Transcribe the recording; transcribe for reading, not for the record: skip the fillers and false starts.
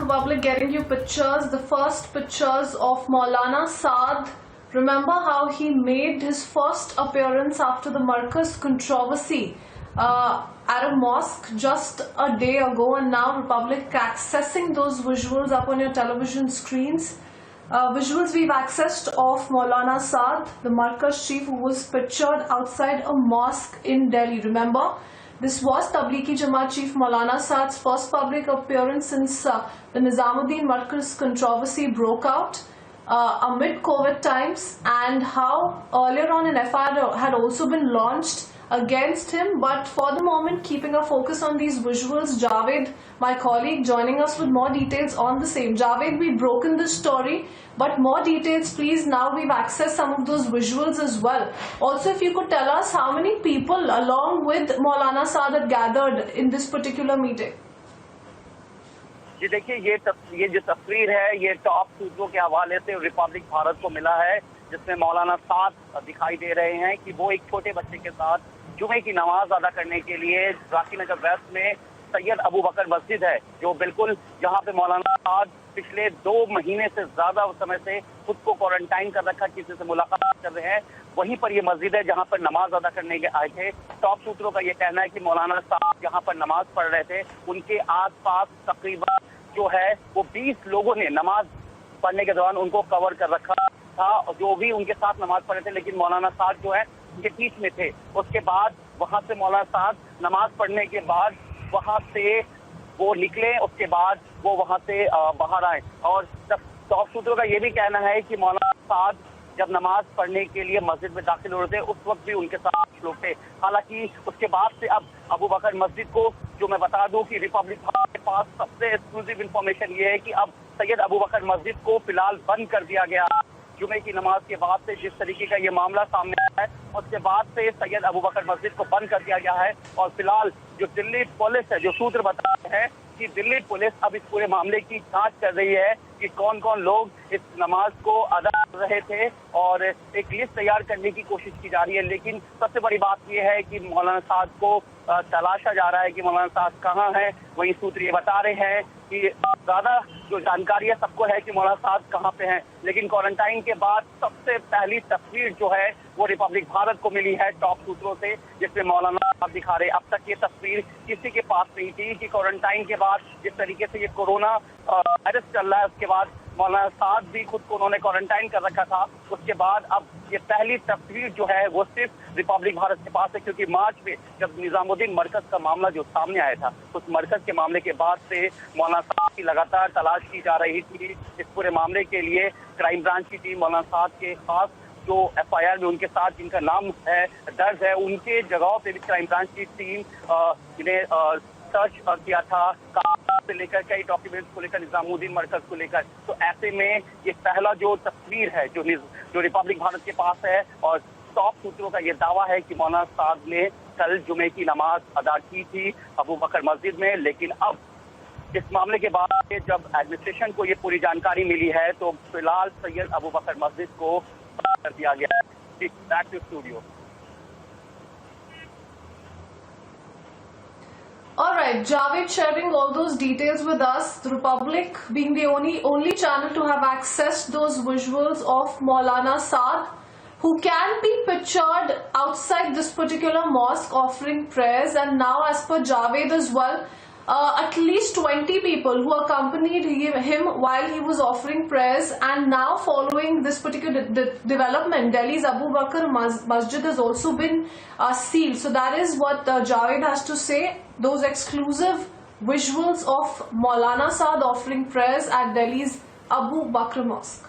Republic getting you pictures, the first pictures of Maulana Saad. Remember how he made his first appearance after the Markaz controversy at a mosque just a day ago, and now Republic accessing those visuals up on your television screens. Visuals we've accessed of Maulana Saad, the Markaz chief, who was pictured outside a mosque in Delhi. Remember, this was Tablighi Jamaat chief Maulana Saad's first public appearance since the Nizamuddin Markaz controversy broke out amid COVID times, and how earlier on an FIR had also been launched against him. But for the moment, keeping our focus on these visuals, Javed, my colleague, joining us with more details on the same. Javed, we've broken this story, but more details please. Now we've accessed some of those visuals as well. Also, if you could tell us how many people along with Maulana Saad had gathered in this particular meeting. जी देखिए, ये जो तस्वीर है ये top सूत्रों के हवाले से रिपब्लिक भारत को मिला है, जिसमें मौलाना साद दिखाई दे रहे हैं कि वो एक छोटे बच्चे के साथ जुमे की नमाज अदा करने के लिए राकी नगर वेस्ट में सैयद अबू बकर मस्जिद है, जो बिल्कुल जहां पे मौलाना साद पिछले 2 महीने से ज्यादा समय से खुद को क्वारंटाइन कर रखा, किसी से मुलाकात कर रहे हैं, वहीं पर ये मस्जिद है जहां पर नमाज अदा करने के आए थे। टॉप सूत्रों का ये कहना है कि मौलाना साद जहां पर नमाज पढ़ रहे थे, उनके आसपास तकरीबन जो है वो 20 लोगों ने नमाज पढ़ने के दौरान उनको कवर कर रखा था, जो भी उनके साथ नमाज पढ़े थे, लेकिन मौलाना साद जो है उनके बीच में थे। उसके बाद वहां से मौलाना साद नमाज पढ़ने के बाद वहां से वो निकले, उसके बाद वो वहां से बाहर आए। और टॉप सूत्रों का ये भी कहना है कि मौलाना साद जब नमाज पढ़ने के लिए मस्जिद में दाखिल हो रहे थे, उस वक्त भी उनके साथ लोग थे। हालांकि उसके बाद से अब अबू बकर मस्जिद को, जो मैं बता दूं कि रिपब्लिक के पास सबसे एक्सक्लूसिव इंफॉर्मेशन ये है कि अब सैयद अबू बकर मस्जिद को फिलहाल बंद कर दिया गया। जुमे की नमाज के बाद से जिस तरीके का ये मामला सामने आया है, उसके बाद से सैयद अबू बकर मस्जिद को बंद कर दिया गया है। और फिलहाल जो दिल्ली पुलिस है, जो सूत्र बता रहे हैं कि दिल्ली पुलिस अब इस पूरे मामले की जांच कर रही है कि कौन कौन लोग इस नमाज को अदा कर रहे थे, और एक लिस्ट तैयार करने की कोशिश की जा रही है। लेकिन सबसे बड़ी बात यह है कि मौलाना साद को तलाशा जा रहा है कि मौलाना साद कहाँ है। वही सूत्र ये बता रहे हैं कि ज्यादा जो जानकारी है सबको है कि मौलाना साद कहाँ पे हैं, लेकिन क्वारंटाइन के बाद सबसे पहली तस्वीर जो है वो रिपब्लिक भारत को मिली है टॉप सूत्रों से, जिसमें मौलाना साद दिखा रहे। अब तक ये तस्वीर किसी के पास नहीं थी कि क्वारंटाइन के बाद जिस तरीके से ये कोरोना वायरस चल रहा है, उसके बाद मौलाना साद भी खुद को उन्होंने क्वारंटाइन कर रखा था। उसके बाद अब ये पहली तस्वीर जो है वो सिर्फ रिपब्लिक भारत के पास है, क्योंकि मार्च में जब निजामुद्दीन मरकज का मामला जो सामने आया था, उस मरकज के मामले के बाद से मौलाना साद की लगातार तलाश की जा रही थी। इस पूरे मामले के लिए क्राइम ब्रांच की टीम मौलाना साद के खास जो FIR में उनके साथ जिनका नाम है दर्ज है, उनके जगहों पे भी क्राइम ब्रांच की टीम जिन्हें सर्च किया था, से लेकर कई डॉक्यूमेंट्स को लेकर, निजामुद्दीन मरकज को लेकर। तो ऐसे में ये पहला जो तस्वीर है जो रिपब्लिक भारत के पास है, और टॉप सूत्रों का ये दावा है कि मौलाना साद ने कल जुमे की नमाज अदा की थी अबू बकर मस्जिद में। लेकिन अब इस मामले के बाद जब एडमिनिस्ट्रेशन को ये पूरी जानकारी मिली है, तो फिलहाल सैयद अबू बकर मस्जिद को बंद कर दिया गया है। Back to studio. Alright, Javed sharing all those details with us. The Republic being the only channel to have accessed those visuals of Maulana Saad, who can be pictured outside this particular mosque offering prayers. And now, as per Javed as well, at least 20 people who accompanied him while he was offering prayers. And now, following this particular development, Delhi's Abu Bakr Masjid has also been sealed. So that is what Javed has to say. Those exclusive visuals of Maulana Saad offering prayers at Delhi's Abu Bakr Mosque.